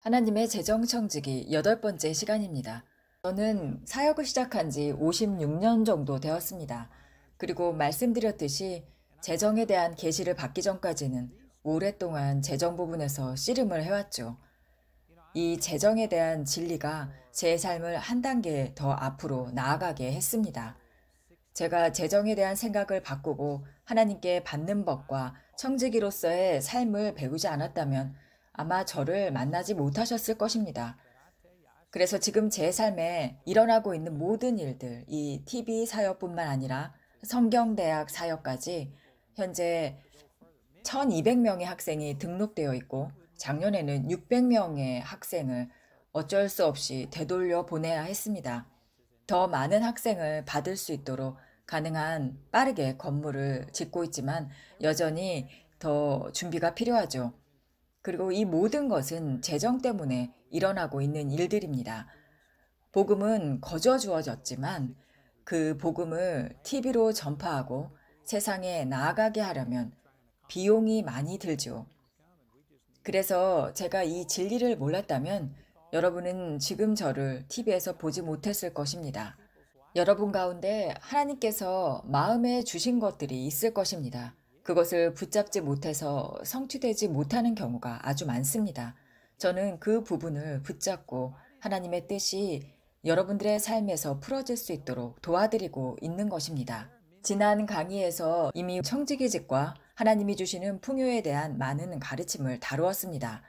하나님의 재정청지기 8번째 시간입니다. 저는 사역을 시작한 지 56년 정도 되었습니다. 그리고 말씀드렸듯이 재정에 대한 계시를 받기 전까지는 오랫동안 재정 부분에서 씨름을 해왔죠. 이 재정에 대한 진리가 제 삶을 한 단계 더 앞으로 나아가게 했습니다. 제가 재정에 대한 생각을 바꾸고 하나님께 받는 법과 청지기로서의 삶을 배우지 않았다면 아마 저를 만나지 못하셨을 것입니다. 그래서 지금 제 삶에 일어나고 있는 모든 일들, 이 TV 사역뿐만 아니라 성경대학 사역까지 현재 1200명의 학생이 등록되어 있고 작년에는 600명의 학생을 어쩔 수 없이 되돌려 보내야 했습니다. 더 많은 학생을 받을 수 있도록 가능한 빠르게 건물을 짓고 있지만 여전히 더 준비가 필요하죠. 그리고 이 모든 것은 재정 때문에 일어나고 있는 일들입니다. 복음은 거저 주어졌지만 그 복음을 TV로 전파하고 세상에 나아가게 하려면 비용이 많이 들죠. 그래서 제가 이 진리를 몰랐다면 여러분은 지금 저를 TV에서 보지 못했을 것입니다. 여러분 가운데 하나님께서 마음에 주신 것들이 있을 것입니다. 그것을 붙잡지 못해서 성취되지 못하는 경우가 아주 많습니다. 저는 그 부분을 붙잡고 하나님의 뜻이 여러분들의 삶에서 풀어질 수 있도록 도와드리고 있는 것입니다. 지난 강의에서 이미 청지기직과 하나님이 주시는 풍요에 대한 많은 가르침을 다루었습니다.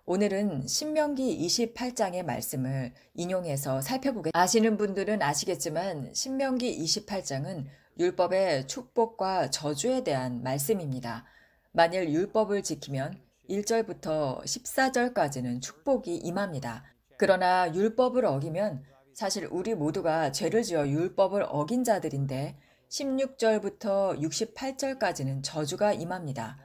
오늘은 신명기 28장의 말씀을 인용해서 살펴보겠습니다. 아시는 분들은 아시겠지만 신명기 28장은 율법의 축복과 저주에 대한 말씀입니다. 만일 율법을 지키면 1절부터 14절까지는 축복이 임합니다. 그러나 율법을 어기면 사실 우리 모두가 죄를 지어 율법을 어긴 자들인데 16절부터 68절까지는 저주가 임합니다.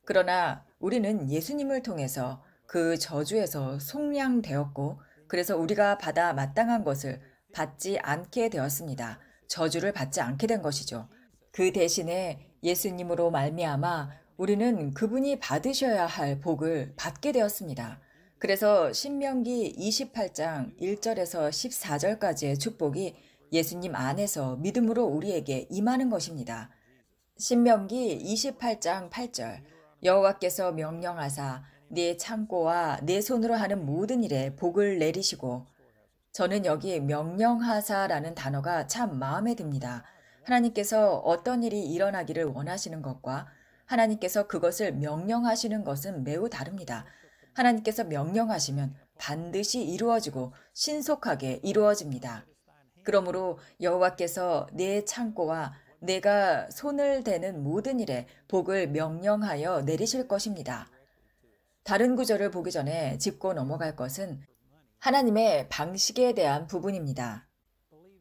그러나 우리는 예수님을 통해서 그 저주에서 속량되었고 그래서 우리가 받아 마땅한 것을 받지 않게 되었습니다. 저주를 받지 않게 된 것이죠. 그 대신에 예수님으로 말미암아 우리는 그분이 받으셔야 할 복을 받게 되었습니다. 그래서 신명기 28장 1절에서 14절까지의 축복이 예수님 안에서 믿음으로 우리에게 임하는 것입니다. 신명기 28장 8절 여호와께서 명령하사 네 창고와 네 손으로 하는 모든 일에 복을 내리시고 저는 여기 명령하사라는 단어가 참 마음에 듭니다. 하나님께서 어떤 일이 일어나기를 원하시는 것과 하나님께서 그것을 명령하시는 것은 매우 다릅니다. 하나님께서 명령하시면 반드시 이루어지고 신속하게 이루어집니다. 그러므로 여호와께서 내 창고와 내가 손을 대는 모든 일에 복을 명령하여 내리실 것입니다. 다른 구절을 보기 전에 짚고 넘어갈 것은 하나님의 방식에 대한 부분입니다.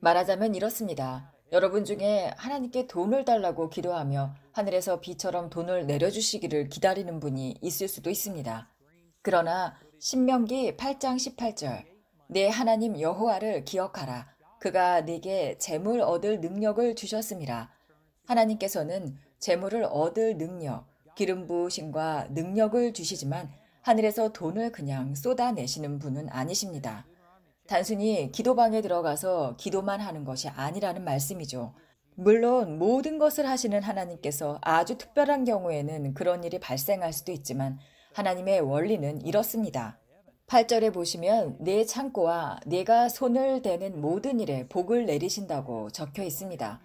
말하자면 이렇습니다. 여러분 중에 하나님께 돈을 달라고 기도하며 하늘에서 비처럼 돈을 내려주시기를 기다리는 분이 있을 수도 있습니다. 그러나 신명기 8장 18절 내 하나님 여호와를 기억하라. 그가 네게 재물 얻을 능력을 주셨음이라. 하나님께서는 재물을 얻을 능력, 기름 부으심과 능력을 주시지만 하늘에서 돈을 그냥 쏟아내시는 분은 아니십니다. 단순히 기도방에 들어가서 기도만 하는 것이 아니라는 말씀이죠. 물론 모든 것을 하시는 하나님께서 아주 특별한 경우에는 그런 일이 발생할 수도 있지만 하나님의 원리는 이렇습니다. 8절에 보시면 내 창고와 내가 손을 대는 모든 일에 복을 내리신다고 적혀 있습니다.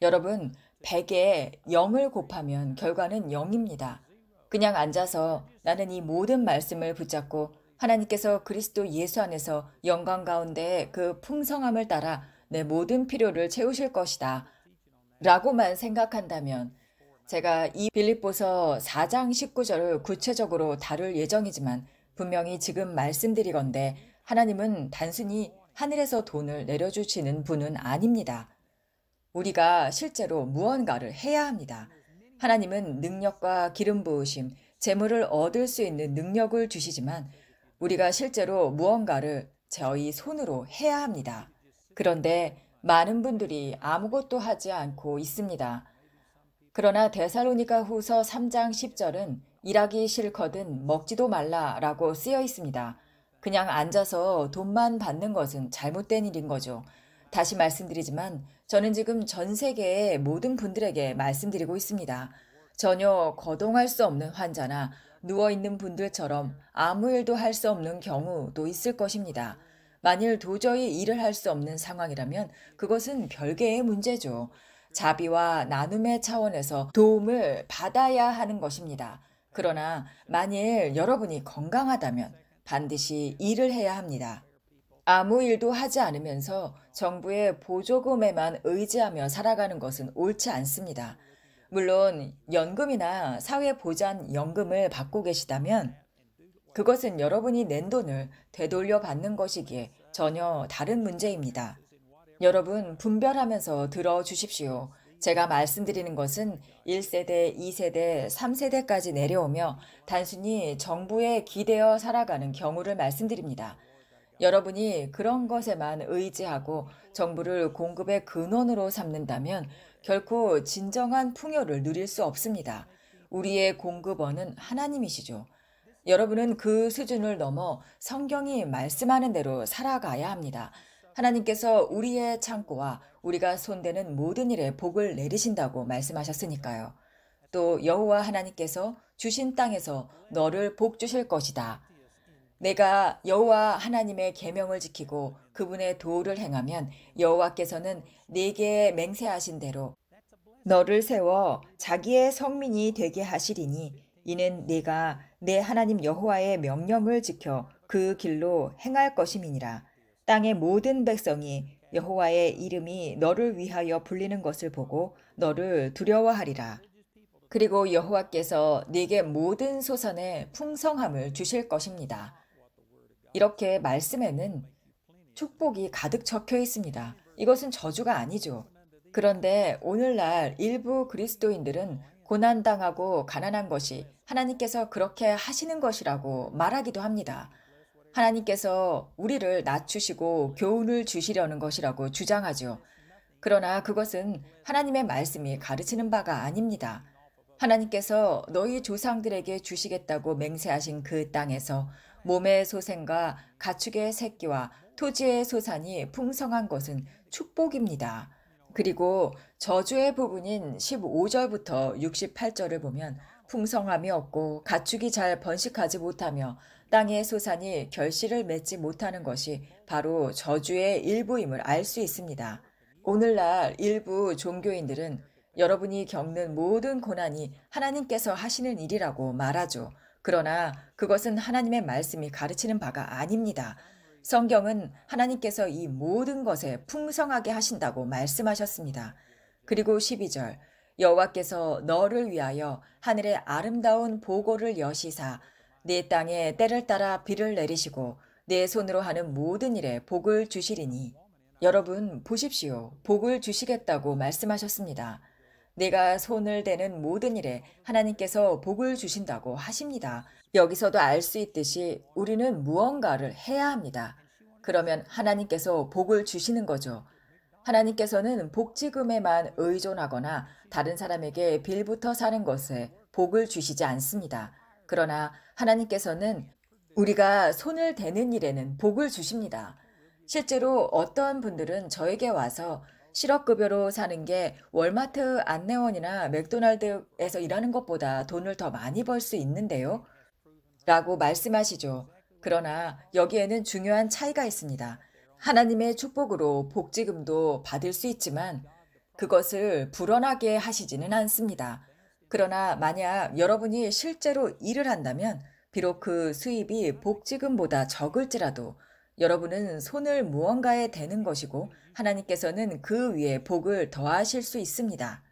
여러분, 100에 0을 곱하면 결과는 0입니다. 그냥 앉아서 나는 이 모든 말씀을 붙잡고 하나님께서 그리스도 예수 안에서 영광 가운데 그 풍성함을 따라 내 모든 필요를 채우실 것이다. 라고만 생각한다면 제가 이 빌립보서 4장 19절을 구체적으로 다룰 예정이지만 분명히 지금 말씀드리건대 하나님은 단순히 하늘에서 돈을 내려주시는 분은 아닙니다. 우리가 실제로 무언가를 해야 합니다. 하나님은 능력과 기름 부으심, 재물을 얻을 수 있는 능력을 주시지만 우리가 실제로 무언가를 저희 손으로 해야 합니다. 그런데 많은 분들이 아무것도 하지 않고 있습니다. 그러나 데살로니가 후서 3장 10절은 일하기 싫거든 먹지도 말라라고 쓰여 있습니다. 그냥 앉아서 돈만 받는 것은 잘못된 일인 거죠. 다시 말씀드리지만 저는 지금 전 세계의 모든 분들에게 말씀드리고 있습니다. 전혀 거동할 수 없는 환자나 누워있는 분들처럼 아무 일도 할 수 없는 경우도 있을 것입니다. 만일 도저히 일을 할 수 없는 상황이라면 그것은 별개의 문제죠. 자비와 나눔의 차원에서 도움을 받아야 하는 것입니다. 그러나 만일 여러분이 건강하다면 반드시 일을 해야 합니다. 아무 일도 하지 않으면서 정부의 보조금에만 의지하며 살아가는 것은 옳지 않습니다. 물론 연금이나 사회보장연금을 받고 계시다면 그것은 여러분이 낸 돈을 되돌려 받는 것이기에 전혀 다른 문제입니다. 여러분 분별하면서 들어주십시오. 제가 말씀드리는 것은 1세대, 2세대, 3세대까지 내려오며 단순히 정부에 기대어 살아가는 경우를 말씀드립니다. 여러분이 그런 것에만 의지하고 정부를 공급의 근원으로 삼는다면 결코 진정한 풍요를 누릴 수 없습니다. 우리의 공급원은 하나님이시죠. 여러분은 그 수준을 넘어 성경이 말씀하는 대로 살아가야 합니다. 하나님께서 우리의 창고와 우리가 손대는 모든 일에 복을 내리신다고 말씀하셨으니까요. 또 여호와 하나님께서 주신 땅에서 너를 복 주실 것이다. 내가 여호와 하나님의 계명을 지키고 그분의 도를 행하면 여호와께서는 네게 맹세하신 대로 너를 세워 자기의 성민이 되게 하시리니 이는 네가 내 하나님 여호와의 명령을 지켜 그 길로 행할 것임이니라. 땅의 모든 백성이 여호와의 이름이 너를 위하여 불리는 것을 보고 너를 두려워하리라. 그리고 여호와께서 네게 모든 소산의 풍성함을 주실 것입니다. 이렇게 말씀에는 축복이 가득 적혀 있습니다. 이것은 저주가 아니죠. 그런데 오늘날 일부 그리스도인들은 고난당하고 가난한 것이 하나님께서 그렇게 하시는 것이라고 말하기도 합니다. 하나님께서 우리를 낮추시고 교훈을 주시려는 것이라고 주장하죠. 그러나 그것은 하나님의 말씀이 가르치는 바가 아닙니다. 하나님께서 너희 조상들에게 주시겠다고 맹세하신 그 땅에서 몸의 소생과 가축의 새끼와 토지의 소산이 풍성한 것은 축복입니다. 그리고 저주의 부분인 15절부터 68절을 보면 풍성함이 없고 가축이 잘 번식하지 못하며 땅의 소산이 결실을 맺지 못하는 것이 바로 저주의 일부임을 알 수 있습니다. 오늘날 일부 종교인들은 여러분이 겪는 모든 고난이 하나님께서 하시는 일이라고 말하죠. 그러나 그것은 하나님의 말씀이 가르치는 바가 아닙니다. 성경은 하나님께서 이 모든 것에 풍성하게 하신다고 말씀하셨습니다. 그리고 12절 여호와께서 너를 위하여 하늘의 아름다운 보고를 여시사 네 땅에 때를 따라 비를 내리시고 내 손으로 하는 모든 일에 복을 주시리니 여러분 보십시오. 복을 주시겠다고 말씀하셨습니다. 내가 손을 대는 모든 일에 하나님께서 복을 주신다고 하십니다. 여기서도 알 수 있듯이 우리는 무언가를 해야 합니다. 그러면 하나님께서 복을 주시는 거죠. 하나님께서는 복지금에만 의존하거나 다른 사람에게 빌부터 사는 것에 복을 주시지 않습니다. 그러나 하나님께서는 우리가 손을 대는 일에는 복을 주십니다. 실제로 어떤 분들은 저에게 와서 실업급여로 사는 게 월마트 안내원이나 맥도날드에서 일하는 것보다 돈을 더 많이 벌 수 있는데요. 라고 말씀하시죠. 그러나 여기에는 중요한 차이가 있습니다. 하나님의 축복으로 복지금도 받을 수 있지만 그것을 불어나게 하시지는 않습니다. 그러나 만약 여러분이 실제로 일을 한다면 비록 그 수입이 복지금보다 적을지라도 여러분은 손을 무언가에 대는 것이고 하나님께서는 그 위에 복을 더하실 수 있습니다.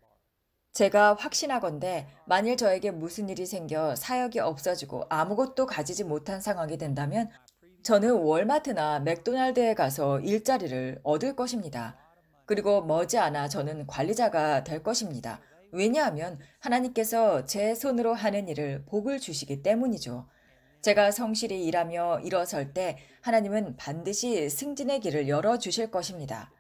제가 확신하건대 만일 저에게 무슨 일이 생겨 사역이 없어지고 아무것도 가지지 못한 상황이 된다면 저는 월마트나 맥도날드에 가서 일자리를 얻을 것입니다. 그리고 머지않아 저는 관리자가 될 것입니다. 왜냐하면 하나님께서 제 손으로 하는 일을 복을 주시기 때문이죠. 제가 성실히 일하며 일어설 때 하나님은 반드시 승진의 길을 열어주실 것입니다.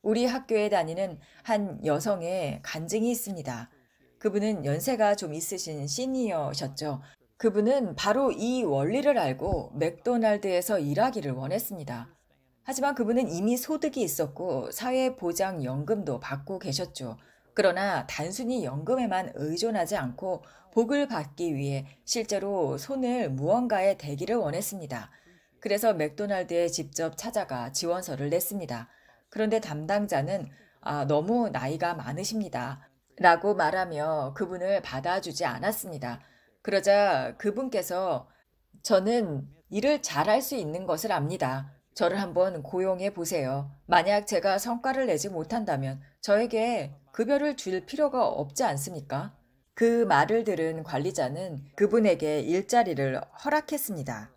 우리 학교에 다니는 한 여성의 간증이 있습니다. 그분은 연세가 좀 있으신 시니어셨죠. 그분은 바로 이 원리를 알고 맥도날드에서 일하기를 원했습니다. 하지만 그분은 이미 소득이 있었고 사회보장연금도 받고 계셨죠. 그러나 단순히 연금에만 의존하지 않고 복을 받기 위해 실제로 손을 무언가에 대기를 원했습니다. 그래서 맥도날드에 직접 찾아가 지원서를 냈습니다. 그런데 담당자는 너무 나이가 많으십니다. 라고 말하며 그분을 받아주지 않았습니다. 그러자 그분께서 저는 일을 잘할 수 있는 것을 압니다. 저를 한번 고용해 보세요. 만약 제가 성과를 내지 못한다면 저에게 급여를 줄 필요가 없지 않습니까? 그 말을 들은 관리자는 그분에게 일자리를 허락했습니다.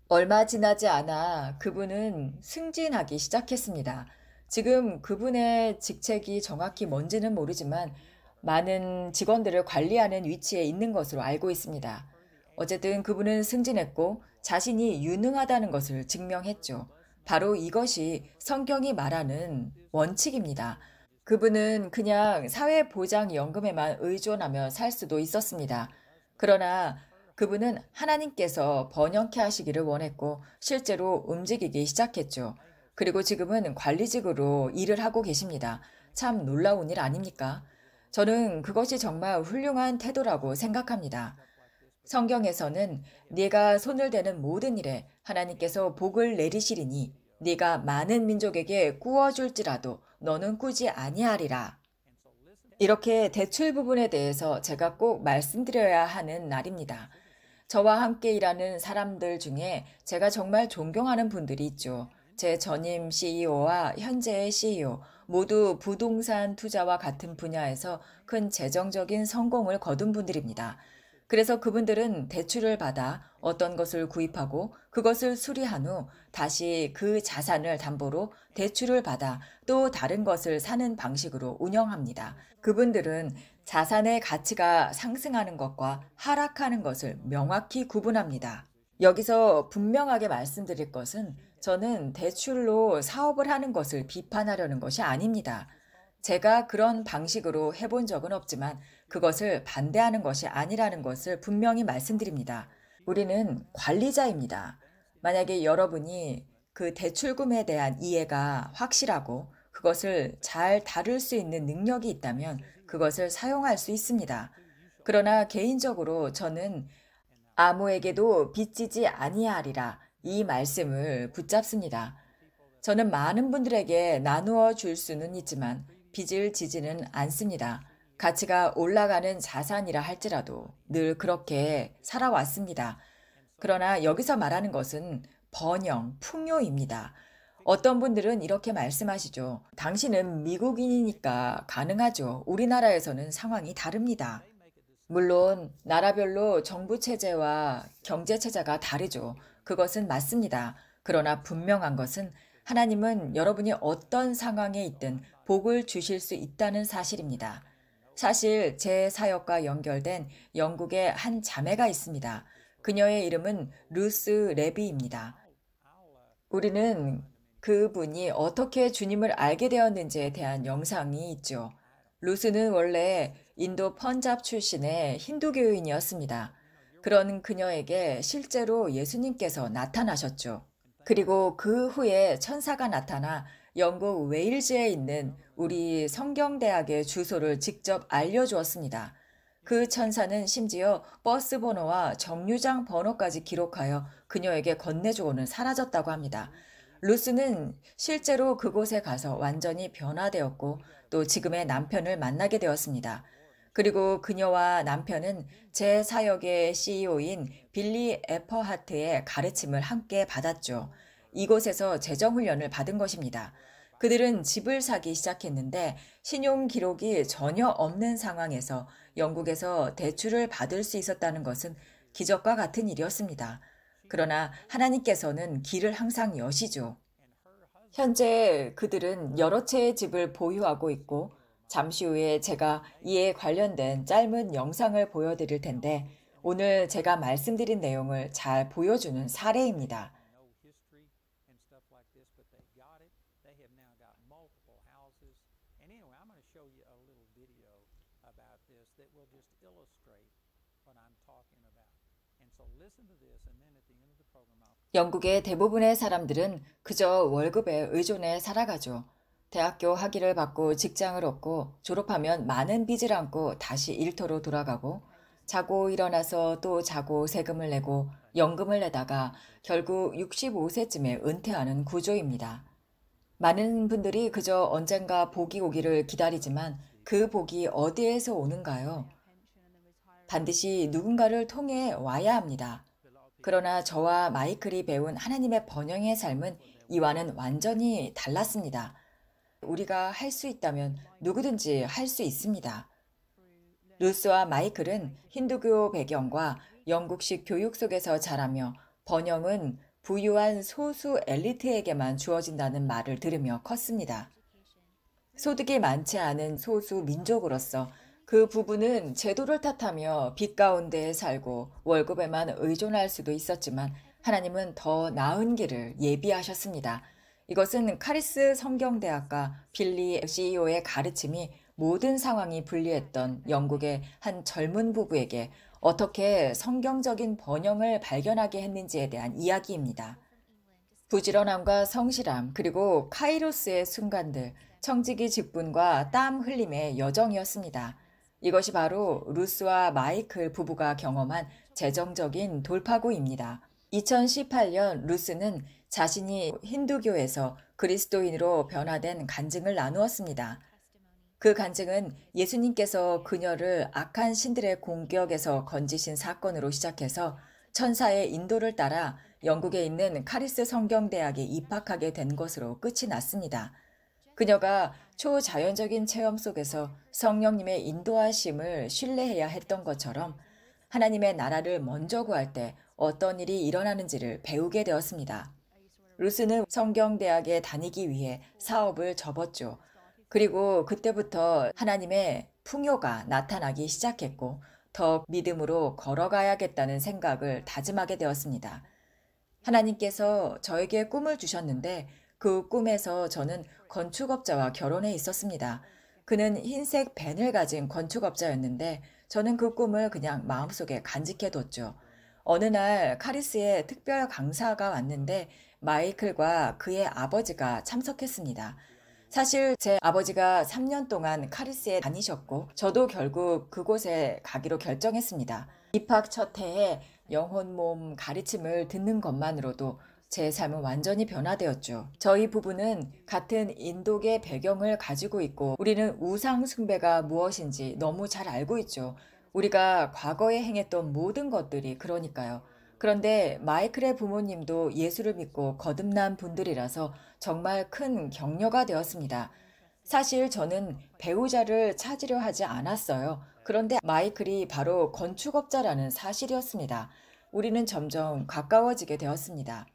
얼마 지나지 않아 그분은 승진하기 시작했습니다. 지금 그분의 직책이 정확히 뭔지는 모르지만 많은 직원들을 관리하는 위치에 있는 것으로 알고 있습니다. 어쨌든 그분은 승진했고 자신이 유능하다는 것을 증명했죠. 바로 이것이 성경이 말하는 원칙입니다. 그분은 그냥 사회보장연금에만 의존하며 살 수도 있었습니다. 그러나 그분은 하나님께서 번영케 하시기를 원했고 실제로 움직이기 시작했죠. 그리고 지금은 관리직으로 일을 하고 계십니다. 참 놀라운 일 아닙니까? 저는 그것이 정말 훌륭한 태도라고 생각합니다. 성경에서는 네가 손을 대는 모든 일에 하나님께서 복을 내리시리니 네가 많은 민족에게 꾸어줄지라도 너는 꾸지 아니하리라. 이렇게 대출 부분에 대해서 제가 꼭 말씀드려야 하는 날입니다. 저와 함께 일하는 사람들 중에 제가 정말 존경하는 분들이 있죠. 제 전임 CEO와 현재의 CEO 모두 부동산 투자와 같은 분야에서 큰 재정적인 성공을 거둔 분들입니다. 그래서 그분들은 대출을 받아 어떤 것을 구입하고 그것을 수리한 후 다시 그 자산을 담보로 대출을 받아 또 다른 것을 사는 방식으로 운영합니다. 그분들은 자산의 가치가 상승하는 것과 하락하는 것을 명확히 구분합니다. 여기서 분명하게 말씀드릴 것은 저는 대출로 사업을 하는 것을 비판하려는 것이 아닙니다. 제가 그런 방식으로 해본 적은 없지만 그것을 반대하는 것이 아니라는 것을 분명히 말씀드립니다. 우리는 관리자입니다. 만약에 여러분이 그 대출금에 대한 이해가 확실하고 그것을 잘 다룰 수 있는 능력이 있다면 그것을 사용할 수 있습니다. 그러나 개인적으로 저는 아무에게도 빚지지 아니하리라 이 말씀을 붙잡습니다. 저는 많은 분들에게 나누어 줄 수는 있지만 빚을 지지는 않습니다. 가치가 올라가는 자산이라 할지라도 늘 그렇게 살아왔습니다. 그러나 여기서 말하는 것은 번영, 풍요입니다. 어떤 분들은 이렇게 말씀하시죠. 당신은 미국인이니까 가능하죠. 우리나라에서는 상황이 다릅니다. 물론 나라별로 정부 체제와 경제 체제가 다르죠. 그것은 맞습니다. 그러나 분명한 것은 하나님은 여러분이 어떤 상황에 있든 복을 주실 수 있다는 사실입니다. 사실 제 사역과 연결된 영국의 한 자매가 있습니다. 그녀의 이름은 루스 레비입니다. 우리는 그분이 어떻게 주님을 알게 되었는지에 대한 영상이 있죠. 루스는 원래 인도 펀잡 출신의 힌두교인이었습니다. 그런 그녀에게 실제로 예수님께서 나타나셨죠. 그리고 그 후에 천사가 나타나 영국 웨일즈에 있는 우리 성경대학의 주소를 직접 알려주었습니다. 그 천사는 심지어 버스 번호와 정류장 번호까지 기록하여 그녀에게 건네주고는 사라졌다고 합니다. 루스는 실제로 그곳에 가서 완전히 변화되었고 또 지금의 남편을 만나게 되었습니다. 그리고 그녀와 남편은 제 사역의 CEO인 빌리 에퍼하트의 가르침을 함께 받았죠. 이곳에서 재정훈련을 받은 것입니다. 그들은 집을 사기 시작했는데 신용 기록이 전혀 없는 상황에서 영국에서 대출을 받을 수 있었다는 것은 기적과 같은 일이었습니다. 그러나 하나님께서는 길을 항상 여시죠. 현재 그들은 여러 채의 집을 보유하고 있고 잠시 후에 제가 이에 관련된 짧은 영상을 보여드릴 텐데 오늘 제가 말씀드린 내용을 잘 보여주는 사례입니다. 영국의 대부분의 사람들은 그저 월급에 의존해 살아가죠. 대학교 학위를 받고 직장을 얻고 졸업하면 많은 빚을 안고 다시 일터로 돌아가고 자고 일어나서 또 자고 세금을 내고 연금을 내다가 결국 65세쯤에 은퇴하는 구조입니다. 많은 분들이 그저 언젠가 복이 오기를 기다리지만 그 복이 어디에서 오는가요? 반드시 누군가를 통해 와야 합니다. 그러나 저와 마이클이 배운 하나님의 번영의 삶은 이와는 완전히 달랐습니다. 우리가 할 수 있다면 누구든지 할 수 있습니다. 루스와 마이클은 힌두교 배경과 영국식 교육 속에서 자라며 번영은 부유한 소수 엘리트에게만 주어진다는 말을 들으며 컸습니다. 소득이 많지 않은 소수 민족으로서 그 부부는 제도를 탓하며 빚 가운데 살고 월급에만 의존할 수도 있었지만 하나님은 더 나은 길을 예비하셨습니다. 이것은 카리스 성경대학가 빌리 CEO의 가르침이 모든 상황이 불리했던 영국의 한 젊은 부부에게 어떻게 성경적인 번영을 발견하게 했는지에 대한 이야기입니다. 부지런함과 성실함, 그리고 카이로스의 순간들, 청지기 직분과 땀 흘림의 여정이었습니다. 이것이 바로 루스와 마이클 부부가 경험한 재정적인 돌파구입니다. 2018년 루스는 자신이 힌두교에서 그리스도인으로 변화된 간증을 나누었습니다. 그 간증은 예수님께서 그녀를 악한 신들의 공격에서 건지신 사건으로 시작해서 천사의 인도를 따라 영국에 있는 카리스 성경대학에 입학하게 된 것으로 끝이 났습니다. 그녀가 초자연적인 체험 속에서 성령님의 인도하심을 신뢰해야 했던 것처럼 하나님의 나라를 먼저 구할 때 어떤 일이 일어나는지를 배우게 되었습니다. 루스는 성경대학에 다니기 위해 사업을 접었죠. 그리고 그때부터 하나님의 풍요가 나타나기 시작했고 더 믿음으로 걸어가야겠다는 생각을 다짐하게 되었습니다. 하나님께서 저에게 꿈을 주셨는데 그 꿈에서 저는 건축업자와 결혼해 있었습니다. 그는 흰색 밴을 가진 건축업자였는데 저는 그 꿈을 그냥 마음속에 간직해뒀죠. 어느 날 카리스에 특별 강사가 왔는데 마이클과 그의 아버지가 참석했습니다. 사실 제 아버지가 3년 동안 카리스에 다니셨고 저도 결국 그곳에 가기로 결정했습니다. 입학 첫 해에 영혼 몸 가르침을 듣는 것만으로도 제 삶은 완전히 변화되었죠. 저희 부부는 같은 인도계 배경을 가지고 있고 우리는 우상 숭배가 무엇인지 너무 잘 알고 있죠. 우리가 과거에 행했던 모든 것들이 그러니까요. 그런데 마이클의 부모님도 예수를 믿고 거듭난 분들이라서 정말 큰 격려가 되었습니다. 사실 저는 배우자를 찾으려 하지 않았어요. 그런데 마이클이 바로 건축업자라는 사실이었습니다. 우리는 점점 가까워지게 되었습니다.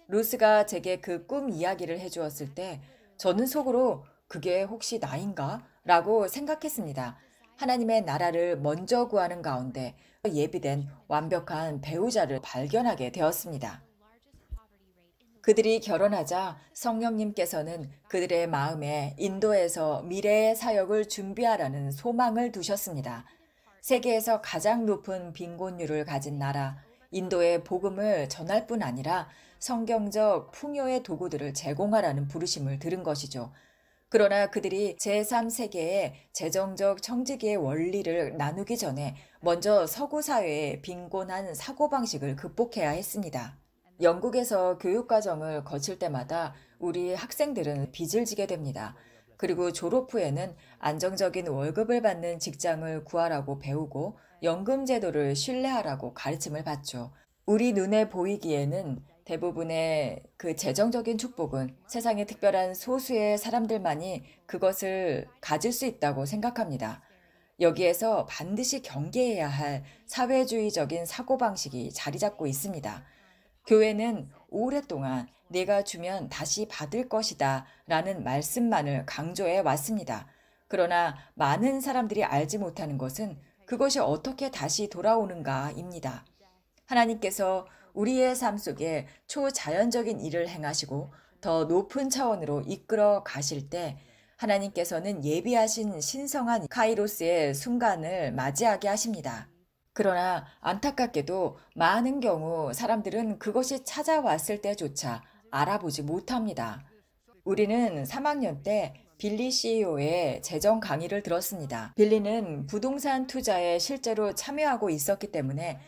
루스가 제게 그 꿈 이야기를 해주었을 때 저는 속으로 그게 혹시 나인가? 라고 생각했습니다. 하나님의 나라를 먼저 구하는 가운데 예비된 완벽한 배우자를 발견하게 되었습니다. 그들이 결혼하자 성령님께서는 그들의 마음에 인도에서 미래의 사역을 준비하라는 소망을 두셨습니다. 세계에서 가장 높은 빈곤율을 가진 나라, 인도의 복음을 전할 뿐 아니라 성경적 풍요의 도구들을 제공하라는 부르심을 들은 것이죠. 그러나 그들이 제3세계의 재정적 청지기의 원리를 나누기 전에 먼저 서구 사회의 빈곤한 사고방식을 극복해야 했습니다. 영국에서 교육과정을 거칠 때마다 우리 학생들은 빚을 지게 됩니다. 그리고 졸업 후에는 안정적인 월급을 받는 직장을 구하라고 배우고 연금 제도를 신뢰하라고 가르침을 받죠. 우리 눈에 보이기에는 대부분의 그 재정적인 축복은 세상의 특별한 소수의 사람들만이 그것을 가질 수 있다고 생각합니다. 여기에서 반드시 경계해야 할 사회주의적인 사고방식이 자리 잡고 있습니다. 교회는 오랫동안 내가 주면 다시 받을 것이다 라는 말씀만을 강조해 왔습니다. 그러나 많은 사람들이 알지 못하는 것은 그것이 어떻게 다시 돌아오는가입니다. 하나님께서 우리의 삶 속에 초자연적인 일을 행하시고 더 높은 차원으로 이끌어 가실 때 하나님께서는 예비하신 신성한 카이로스의 순간을 맞이하게 하십니다. 그러나 안타깝게도 많은 경우 사람들은 그것이 찾아왔을 때조차 알아보지 못합니다. 우리는 3학년 때 빌리 CEO의 재정 강의를 들었습니다. 빌리는 부동산 투자에 실제로 참여하고 있었기 때문에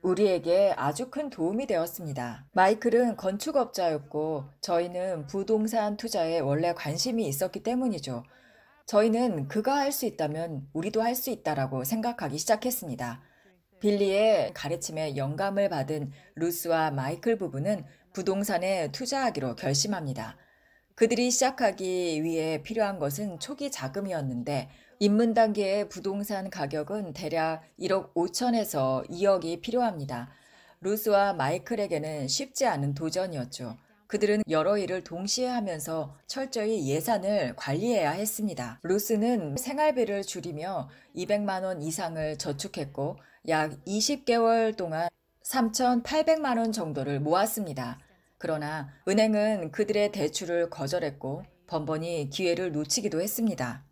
우리에게 아주 큰 도움이 되었습니다. 마이클은 건축업자였고 저희는 부동산 투자에 원래 관심이 있었기 때문이죠. 저희는 그가 할 수 있다면 우리도 할 수 있다라고 생각하기 시작했습니다. 빌리의 가르침에 영감을 받은 루스와 마이클 부부는 부동산에 투자하기로 결심합니다. 그들이 시작하기 위해 필요한 것은 초기 자금이었는데 입문 단계의 부동산 가격은 대략 1억 5천에서 2억이 필요합니다. 루스와 마이클에게는 쉽지 않은 도전이었죠. 그들은 여러 일을 동시에 하면서 철저히 예산을 관리해야 했습니다. 루스는 생활비를 줄이며 200만 원 이상을 저축했고 약 20개월 동안 3,800만 원 정도를 모았습니다. 그러나 은행은 그들의 대출을 거절했고 번번이 기회를 놓치기도 했습니다.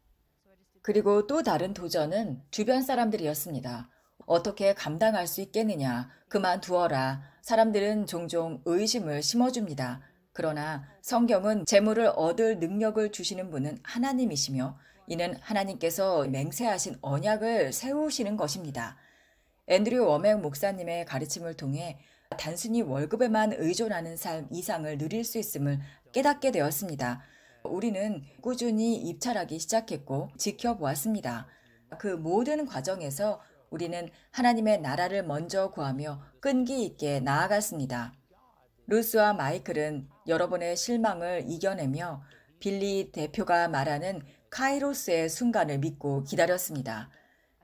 그리고 또 다른 도전은 주변 사람들이었습니다. 어떻게 감당할 수 있겠느냐, 그만두어라. 사람들은 종종 의심을 심어줍니다. 그러나 성경은 재물을 얻을 능력을 주시는 분은 하나님이시며 이는 하나님께서 맹세하신 언약을 세우시는 것입니다. 앤드류 워맥 목사님의 가르침을 통해 단순히 월급에만 의존하는 삶 이상을 누릴 수 있음을 깨닫게 되었습니다. 우리는 꾸준히 입찰하기 시작했고 지켜보았습니다. 그 모든 과정에서 우리는 하나님의 나라를 먼저 구하며 끈기 있게 나아갔습니다. 루스와 마이클은 여러 번의 실망을 이겨내며 빌리 대표가 말하는 카이로스의 순간을 믿고 기다렸습니다.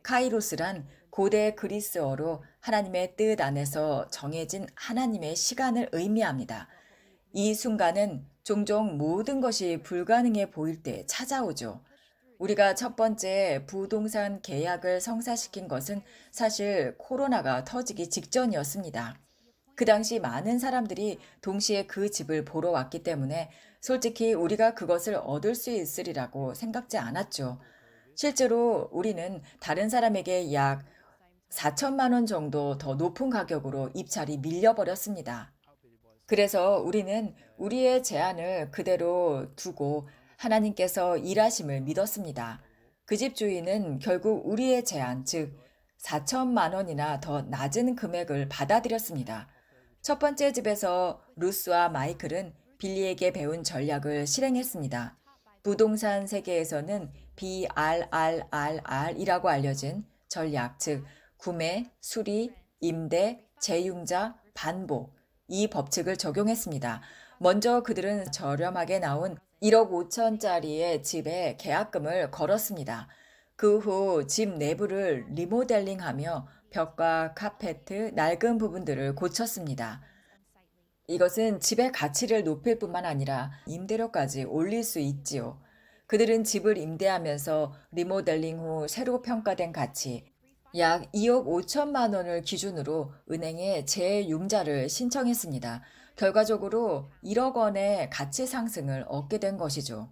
카이로스란 고대 그리스어로 하나님의 뜻 안에서 정해진 하나님의 시간을 의미합니다. 이 순간은 종종 모든 것이 불가능해 보일 때 찾아오죠. 우리가 첫 번째 부동산 계약을 성사시킨 것은 사실 코로나가 터지기 직전이었습니다. 그 당시 많은 사람들이 동시에 그 집을 보러 왔기 때문에 솔직히 우리가 그것을 얻을 수 있으리라고 생각지 않았죠. 실제로 우리는 다른 사람에게 약 4천만 원 정도 더 높은 가격으로 입찰이 밀려버렸습니다. 그래서 우리는 우리의 제안을 그대로 두고 하나님께서 일하심을 믿었습니다. 그 집 주인은 결국 우리의 제안, 즉 4천만 원이나 더 낮은 금액을 받아들였습니다. 첫 번째 집에서 루스와 마이클은 빌리에게 배운 전략을 실행했습니다. 부동산 세계에서는 BRRR이라고 알려진 전략, 즉 구매, 수리, 임대, 재융자, 반복, 이 법칙을 적용했습니다. 먼저 그들은 저렴하게 나온 1억 5천짜리의 집에 계약금을 걸었습니다. 그 후 집 내부를 리모델링하며 벽과 카페트, 낡은 부분들을 고쳤습니다. 이것은 집의 가치를 높일 뿐만 아니라 임대료까지 올릴 수 있지요. 그들은 집을 임대하면서 리모델링 후 새로 평가된 가치, 약 2억 5천만 원을 기준으로 은행에 재융자를 신청했습니다. 결과적으로 1억 원의 가치 상승을 얻게 된 것이죠.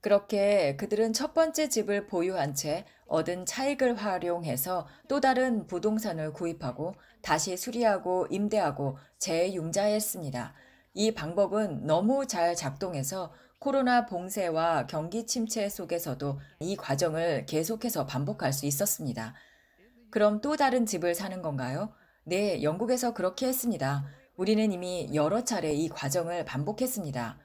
그렇게 그들은 첫 번째 집을 보유한 채 얻은 차익을 활용해서 또 다른 부동산을 구입하고 다시 수리하고 임대하고 재융자했습니다. 이 방법은 너무 잘 작동해서 코로나 봉쇄와 경기 침체 속에서도 이 과정을 계속해서 반복할 수 있었습니다. 그럼 또 다른 집을 사는 건가요? 네, 영국에서 그렇게 했습니다. 우리는 이미 여러 차례 이 과정을 반복했습니다.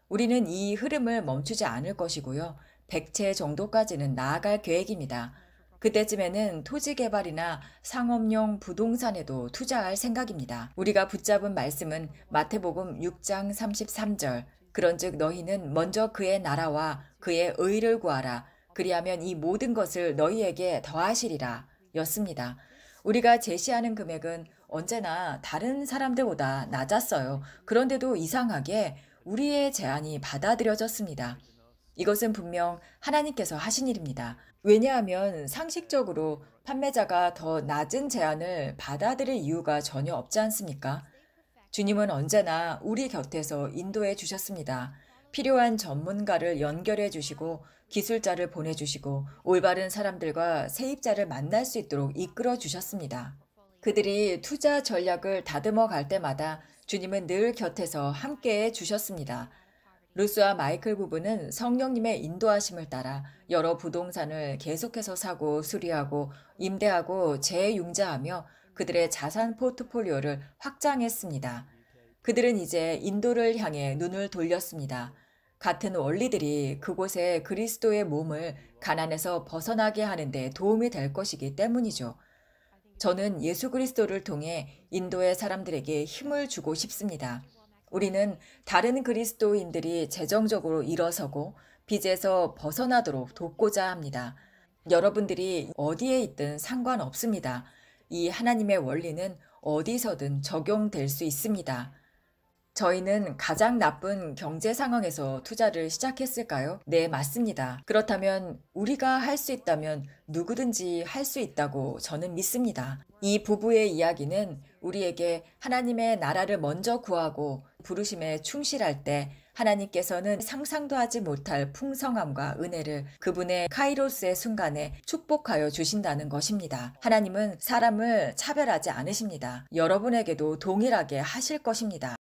우리는 이 흐름을 멈추지 않을 것이고요. 100채 정도까지는 나아갈 계획입니다. 그때쯤에는 토지 개발이나 상업용 부동산에도 투자할 생각입니다. 우리가 붙잡은 말씀은 마태복음 6장 33절. 그런즉 너희는 먼저 그의 나라와 그의 의를 구하라. 그리하면 이 모든 것을 너희에게 더하시리라. 였습니다. 우리가 제시하는 금액은 언제나 다른 사람들보다 낮았어요. 그런데도 이상하게 우리의 제안이 받아들여졌습니다. 이것은 분명 하나님께서 하신 일입니다. 왜냐하면 상식적으로 판매자가 더 낮은 제안을 받아들일 이유가 전혀 없지 않습니까? 주님은 언제나 우리 곁에서 인도해 주셨습니다. 필요한 전문가를 연결해 주시고 기술자를 보내주시고 올바른 사람들과 세입자를 만날 수 있도록 이끌어 주셨습니다. 그들이 투자 전략을 다듬어 갈 때마다 주님은 늘 곁에서 함께해 주셨습니다. 루스와 마이클 부부는 성령님의 인도하심을 따라 여러 부동산을 계속해서 사고 수리하고 임대하고 재융자하며 그들의 자산 포트폴리오를 확장했습니다. 그들은 이제 인도를 향해 눈을 돌렸습니다. 같은 원리들이 그곳에 그리스도의 몸을 가난에서 벗어나게 하는 데 도움이 될 것이기 때문이죠. 저는 예수 그리스도를 통해 인도의 사람들에게 힘을 주고 싶습니다. 우리는 다른 그리스도인들이 재정적으로 일어서고 빚에서 벗어나도록 돕고자 합니다. 여러분들이 어디에 있든 상관없습니다. 이 하나님의 원리는 어디서든 적용될 수 있습니다. 저희는 가장 나쁜 경제 상황에서 투자를 시작했을까요? 네, 맞습니다. 그렇다면 우리가 할 수 있다면 누구든지 할 수 있다고 저는 믿습니다. 이 부부의 이야기는 우리에게 하나님의 나라를 먼저 구하고 부르심에 충실할 때 하나님께서는 상상도 하지 못할 풍성함과 은혜를 그분의 카이로스의 순간에 축복하여 주신다는 것입니다. 하나님은 사람을 차별하지 않으십니다. 여러분에게도 동일하게 하실 것입니다.